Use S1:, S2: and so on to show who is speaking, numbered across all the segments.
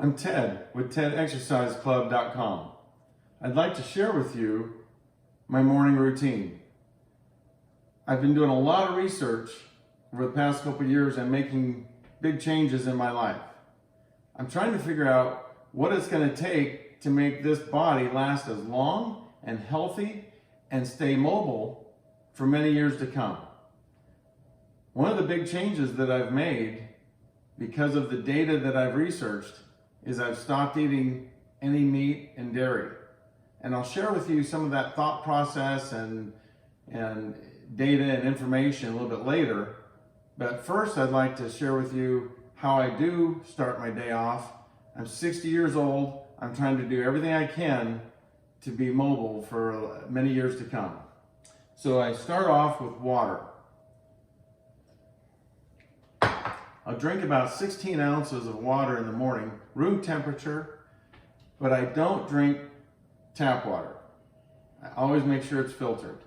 S1: I'm Ted with TedExerciseClub.com. I'd like to share with you my morning routine. I've been doing a lot of research over the past couple of years and making big changes in my life. I'm trying to figure out what it's going to take to make this body last as long and healthy and stay mobile for many years to come. One of the big changes that I've made because of the data that I've researched is I've stopped eating any meat and dairy. And I'll share with you some of that thought process and data and information a little bit later. But first, I'd like to share with you how I do start my day off. I'm 60 years old. I'm trying to do everything I can to be mobile for many years to come. So I start off with water. I'll drink about 16 ounces of water in the morning, room temperature, but I don't drink tap water. I always make sure it's filtered.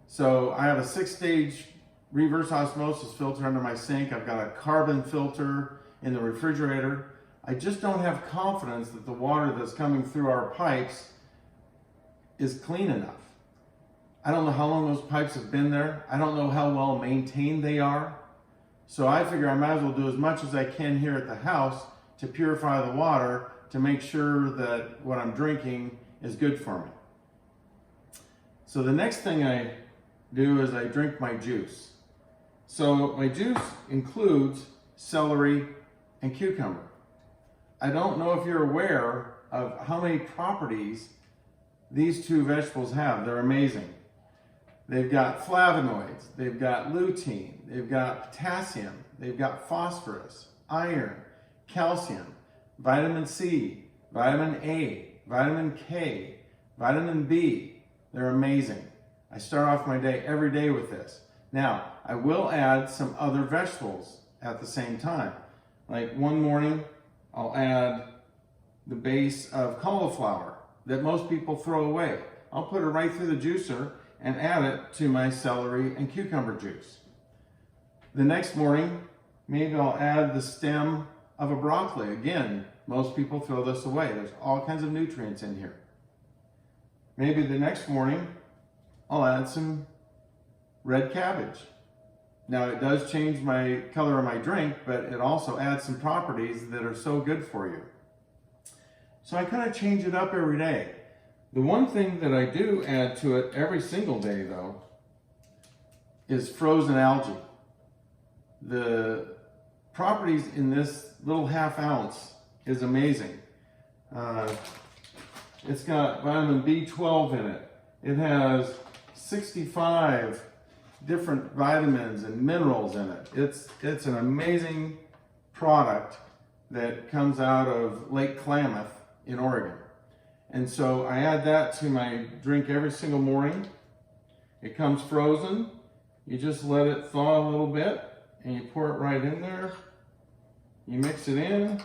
S1: So I have a 6-stage reverse osmosis filter under my sink. I've got a carbon filter in the refrigerator. I just don't have confidence that the water that's coming through our pipes is clean enough. I don't know how long those pipes have been there. I don't know how well maintained they are. So I figure I might as well do as much as I can here at the house to purify the water to make sure that what I'm drinking is good for me. So the next thing I do is I drink my juice. So my juice includes celery and cucumber. I don't know if you're aware of how many properties these two vegetables have. They're amazing. They've got flavonoids, they've got lutein, they've got potassium, they've got phosphorus, iron, calcium, vitamin C, vitamin A, vitamin K, vitamin B. They're amazing. I start off my day every day with this. Now, I will add some other vegetables at the same time. Like one morning, I'll add the base of cauliflower that most people throw away. I'll put it right through the juicer and add it to my celery and cucumber juice. The next morning, maybe I'll add the stem of a broccoli. Again, most people throw this away. There's all kinds of nutrients in here. Maybe the next morning, I'll add some red cabbage. Now it does change my color of my drink, but it also adds some properties that are so good for you. So I kind of change it up every day. The one thing that I do add to it every single day, though, is frozen algae. The properties in this little half ounce is amazing. It's got vitamin B12 in it. It has 65 different vitamins and minerals in it. It's an amazing product that comes out of Lake Klamath in Oregon. And so I add that to my drink every single morning. It comes frozen. You just let it thaw a little bit and you pour it right in there. You mix it in.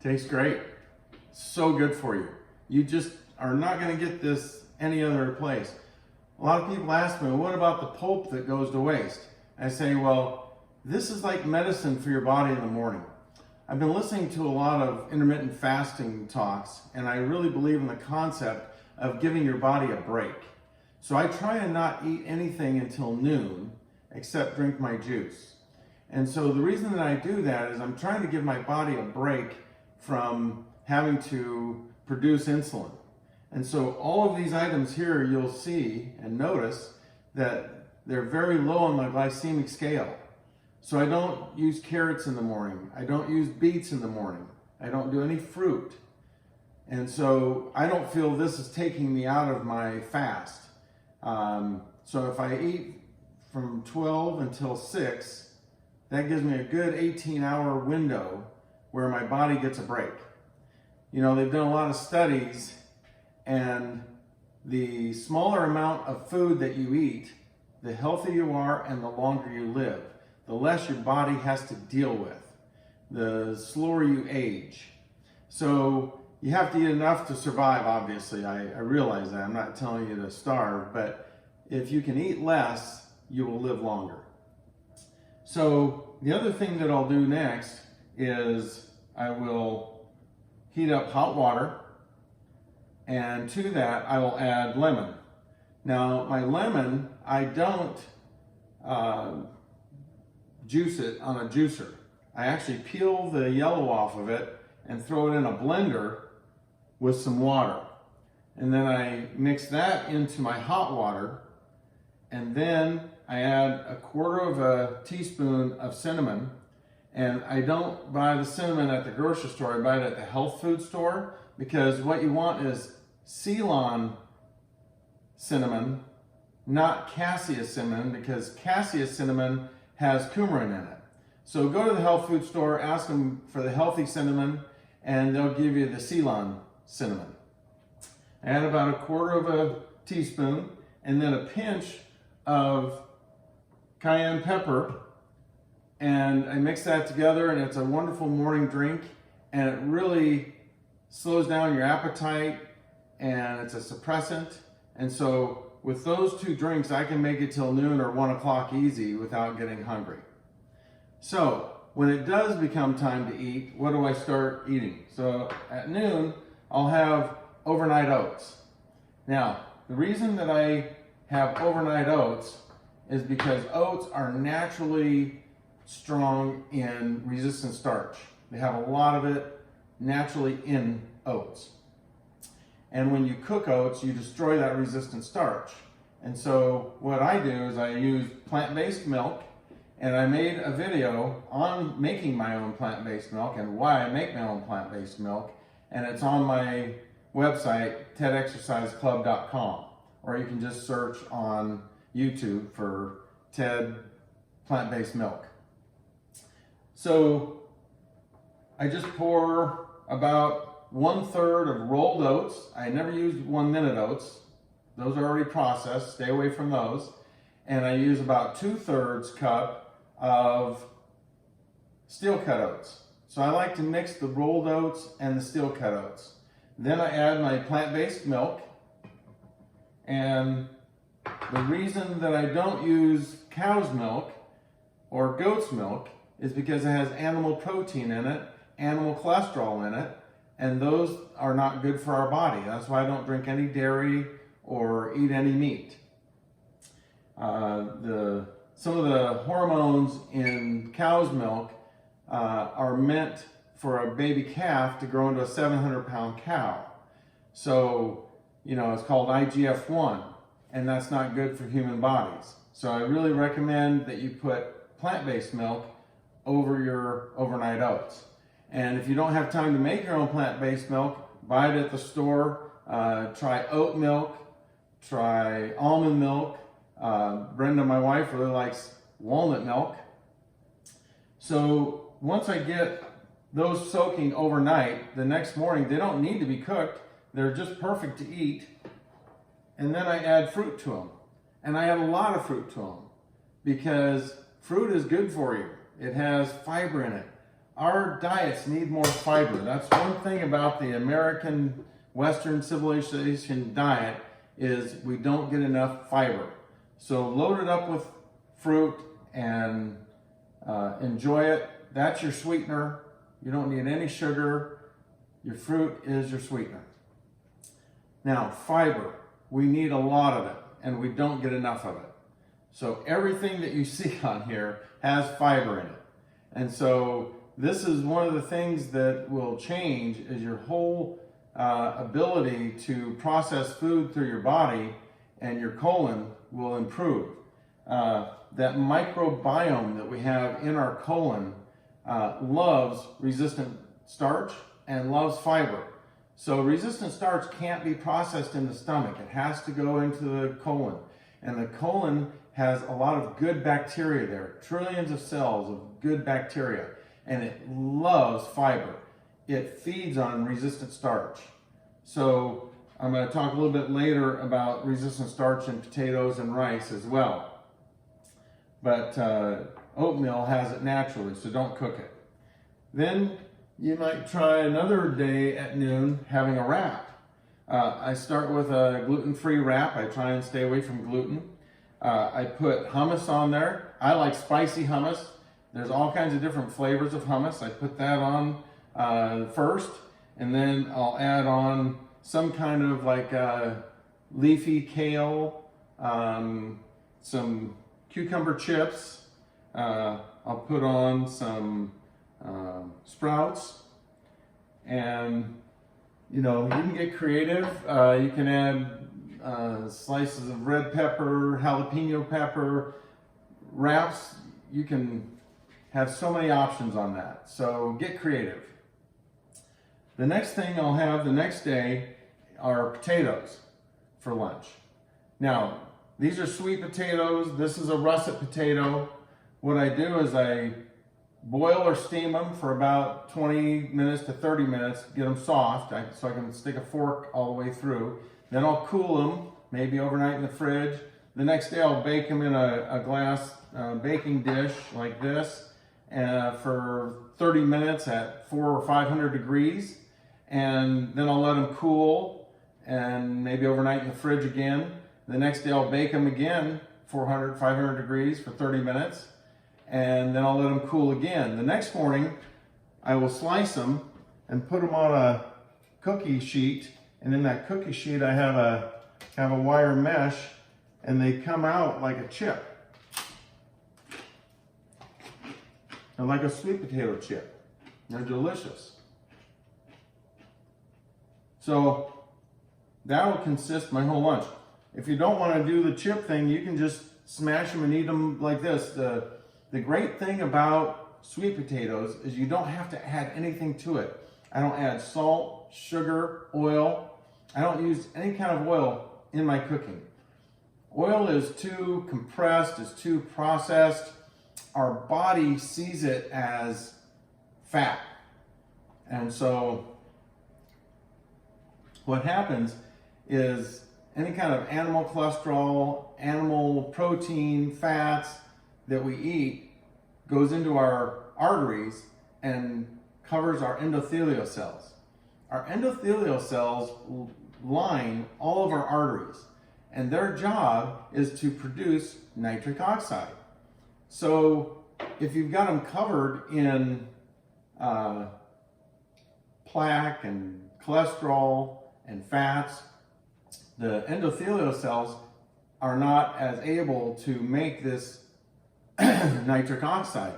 S1: Tastes great. So good for you. You just are not going to get this any other place. A lot of people ask me, well, what about the pulp that goes to waste? I say, well, this is like medicine for your body in the morning. I've been listening to a lot of intermittent fasting talks, and I really believe in the concept of giving your body a break. So I try and not eat anything until noon, except drink my juice. And so the reason that I do that is I'm trying to give my body a break from having to produce insulin. And so all of these items here, you'll see and notice that they're very low on the glycemic scale. So I don't use carrots in the morning. I don't use beets in the morning. I don't do any fruit. And so I don't feel this is taking me out of my fast. So if I eat from 12 until 6, that gives me a good 18-hour window where my body gets a break. You know, they've done a lot of studies, and the smaller amount of food that you eat, the healthier you are and the longer you live. The less your body has to deal with, the slower you age. So you have to eat enough to survive, obviously. I realize that. I'm not telling you to starve, but if you can eat less, you will live longer. So the other thing that I'll do next is I will heat up hot water, and to that I will add lemon. Now my lemon, I don't juice it on a juicer. I actually peel the yellow off of it and throw it in a blender with some water. And then I mix that into my hot water, and then I add 1/4 teaspoon of cinnamon. And I don't buy the cinnamon at the grocery store, I buy it at the health food store, because what you want is Ceylon cinnamon, not cassia cinnamon, because cassia cinnamon has coumarin in it. So go to the health food store, ask them for the healthy cinnamon, and they'll give you the Ceylon cinnamon. Add about 1/4 teaspoon, and then a pinch of cayenne pepper, and I mix that together, and it's a wonderful morning drink, and it really slows down your appetite, and it's a suppressant. And so with those two drinks, I can make it till noon or 1 o'clock easy without getting hungry. So when it does become time to eat, what do I start eating? So at noon, I'll have overnight oats. Now, the reason that I have overnight oats is because oats are naturally strong in resistant starch. They have a lot of it naturally in oats. And when you cook oats, you destroy that resistant starch. And so what I do is I use plant-based milk, and I made a video on making my own plant-based milk and why I make my own plant-based milk, and it's on my website, tedexerciseclub.com, or you can just search on YouTube for Ted plant-based milk. So I just pour about 1/3 of rolled oats. I never use 1-minute oats. Those are already processed, stay away from those. And I use about 2/3 cup of steel cut oats. So I like to mix the rolled oats and the steel cut oats. Then I add my plant-based milk. And the reason that I don't use cow's milk or goat's milk is because it has animal protein in it, animal cholesterol in it, and those are not good for our body. That's why I don't drink any dairy or eat any meat. Some of the hormones in cow's milk are meant for a baby calf to grow into a 700-pound cow. So, it's called IGF-1, and that's not good for human bodies. So I really recommend that you put plant-based milk over your overnight oats. And if you don't have time to make your own plant-based milk, buy it at the store. Try oat milk, try almond milk. Brenda, my wife, really likes walnut milk. So once I get those soaking overnight, the next morning, they don't need to be cooked. They're just perfect to eat. And then I add fruit to them. And I add a lot of fruit to them because fruit is good for you. It has fiber in it. Our diets need more fiber. That's one thing about the American Western civilization diet is we don't get enough fiber. So load it up with fruit and enjoy it. That's your sweetener. You don't need any sugar. Your fruit is your sweetener. Now, fiber. We need a lot of it, and we don't get enough of it. So everything that you see on here has fiber in it. And so this is one of the things that will change is your whole ability to process food through your body, and your colon will improve. That microbiome that we have in our colon loves resistant starch and loves fiber. So resistant starch can't be processed in the stomach. It has to go into the colon. And the colon has a lot of good bacteria there, trillions of cells of good bacteria, and it loves fiber. It feeds on resistant starch. So I'm going to talk a little bit later about resistant starch in potatoes and rice as well. But oatmeal has it naturally, so don't cook it. Then you might try another day at noon having a wrap. I start with a gluten-free wrap. I try and stay away from gluten. I put hummus on there. I like spicy hummus. There's all kinds of different flavors of hummus. I put that on first, and then I'll add on some kind of like leafy kale, some cucumber chips. I'll put on some sprouts, and you know, you can get creative. You can add slices of red pepper, jalapeno pepper, wraps. You can have so many options on that. So get creative. The next thing I'll have the next day are potatoes for lunch. Now, these are sweet potatoes. This is a russet potato. What I do is I boil or steam them for about 20 minutes to 30 minutes, get them soft, so I can stick a fork all the way through. Then I'll cool them, maybe overnight in the fridge. The next day I'll bake them in a glass baking dish like this for 30 minutes at 400 or 500 degrees. And then I'll let them cool and maybe overnight in the fridge again. The next day I'll bake them again, 400, 500 degrees for 30 minutes. And then I'll let them cool again. The next morning, I will slice them and put them on a cookie sheet. And in that cookie sheet, I have a wire mesh, and they come out like a chip. They're like a sweet potato chip. They're delicious. So that will consist my whole lunch. If you don't want to do the chip thing, you can just smash them and eat them like this. The great thing about sweet potatoes is you don't have to add anything to it. I don't add salt, sugar, oil. I don't use any kind of oil in my cooking. Oil is too compressed, it's too processed. Our body sees it as fat. And so what happens is any kind of animal cholesterol, animal protein, fats that we eat goes into our arteries and covers our endothelial cells. Our endothelial cells line all of our arteries, and their job is to produce nitric oxide. So if you've got them covered in plaque and cholesterol and fats, the endothelial cells are not as able to make this nitric oxide.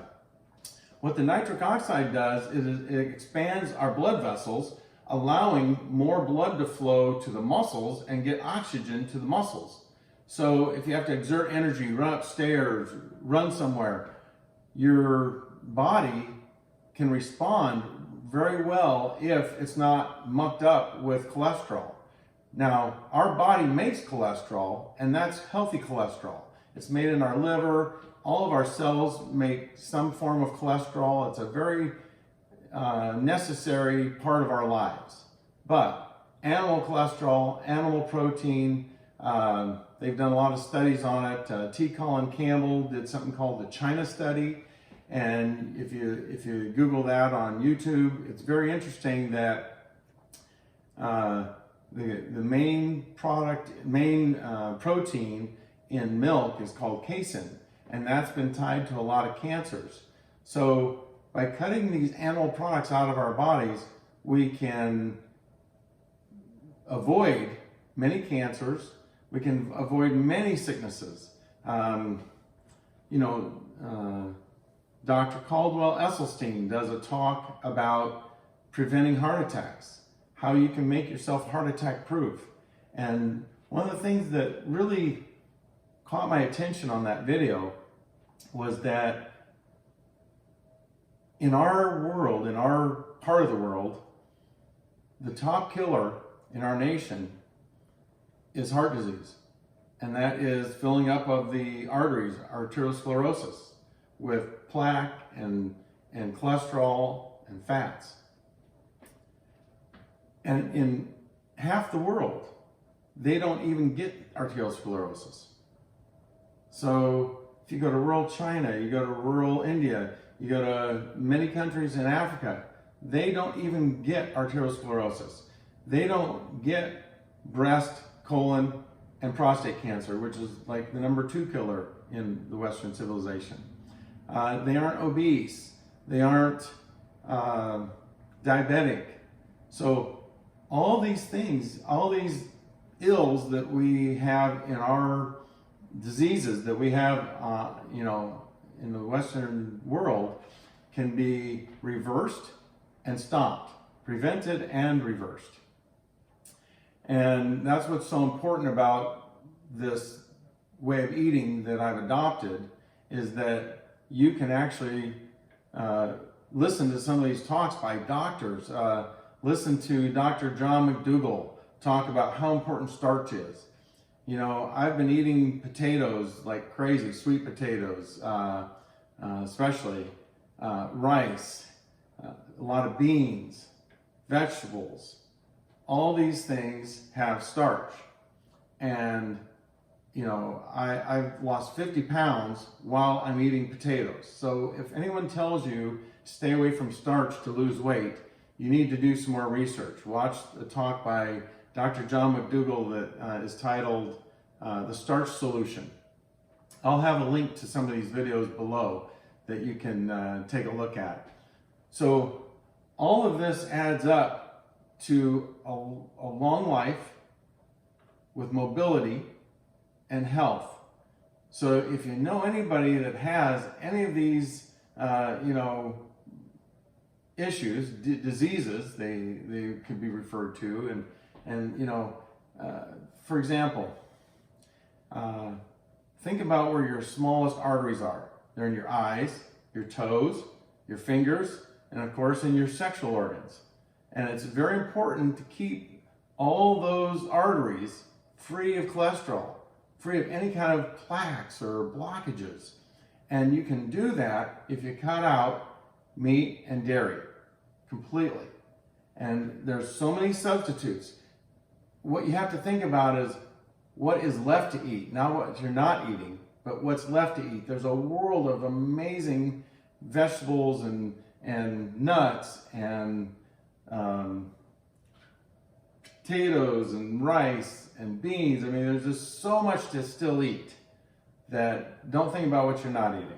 S1: What the nitric oxide does is it expands our blood vessels, allowing more blood to flow to the muscles and get oxygen to the muscles. So if you have to exert energy, run upstairs, run somewhere, your body can respond very well if it's not mucked up with cholesterol. Now, our body makes cholesterol, and that's healthy cholesterol. It's made in our liver. All of our cells make some form of cholesterol. It's a very necessary part of our lives. But animal cholesterol, animal protein, they've done a lot of studies on it. T. Colin Campbell did something called the China study. And if you Google that on YouTube, it's very interesting that the main protein in milk is called casein, and that's been tied to a lot of cancers. So by cutting these animal products out of our bodies, we can avoid many cancers. We can avoid many sicknesses. Dr. Caldwell Esselstyn does a talk about preventing heart attacks, how you can make yourself heart attack proof. And one of the things that really caught my attention on that video was that in our world, in our part of the world, the top killer in our nation is heart disease. And that is filling up of the arteries, arteriosclerosis, with plaque and cholesterol and fats. And in half the world, they don't even get arteriosclerosis. So if you go to rural China, you go to rural India, you go to many countries in Africa, they don't even get arteriosclerosis. They don't get breast, colon, and prostate cancer, which is like the #2 killer in the Western civilization. They aren't obese. They aren't diabetic. So all these things, all these ills that we have in our diseases that we have, in the Western world, can be reversed and stopped, prevented and reversed. And that's what's so important about this way of eating that I've adopted, is that you can actually listen to some of these talks by doctors. Listen to Dr. John McDougall talk about how important starch is. You know, I've been eating potatoes like crazy, sweet potatoes, especially rice, a lot of beans, vegetables. All these things have starch. And, you know, I've lost 50 pounds while I'm eating potatoes. So if anyone tells you stay away from starch to lose weight, you need to do some more research. Watch a talk by Dr. John McDougall that is titled The Starch Solution. I'll have a link to some of these videos below that you can take a look at. So all of this adds up to a long life with mobility and health. So if you know anybody that has any of these, issues, diseases, they could be referred to, and for example, think about where your smallest arteries are. They're in your eyes, your toes, your fingers, and of course in your sexual organs. And it's very important to keep all those arteries free of cholesterol, free of any kind of plaques or blockages. And you can do that if you cut out meat and dairy completely. And there's so many substitutes. What you have to think about is what is left to eat, not what you're not eating, but what's left to eat. There's a world of amazing vegetables and nuts and potatoes and rice and beans. I mean, there's just so much to still eat that don't think about what you're not eating.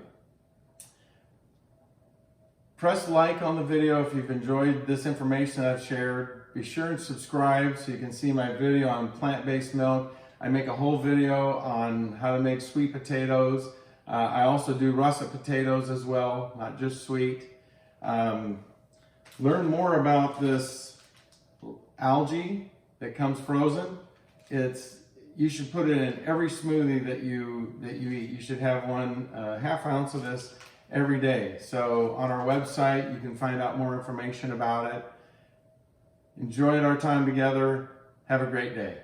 S1: Press like on the video if you've enjoyed this information I've shared. Be sure and subscribe so you can see my video on plant-based milk. I make a whole video on how to make sweet potatoes. I also do russet potatoes as well, not just sweet. Learn more about this algae that comes frozen. You should put it in every smoothie that you eat. You should have one, half ounce of this every day. So on our website, you can find out more information about it. Enjoyed our time together. Have a great day.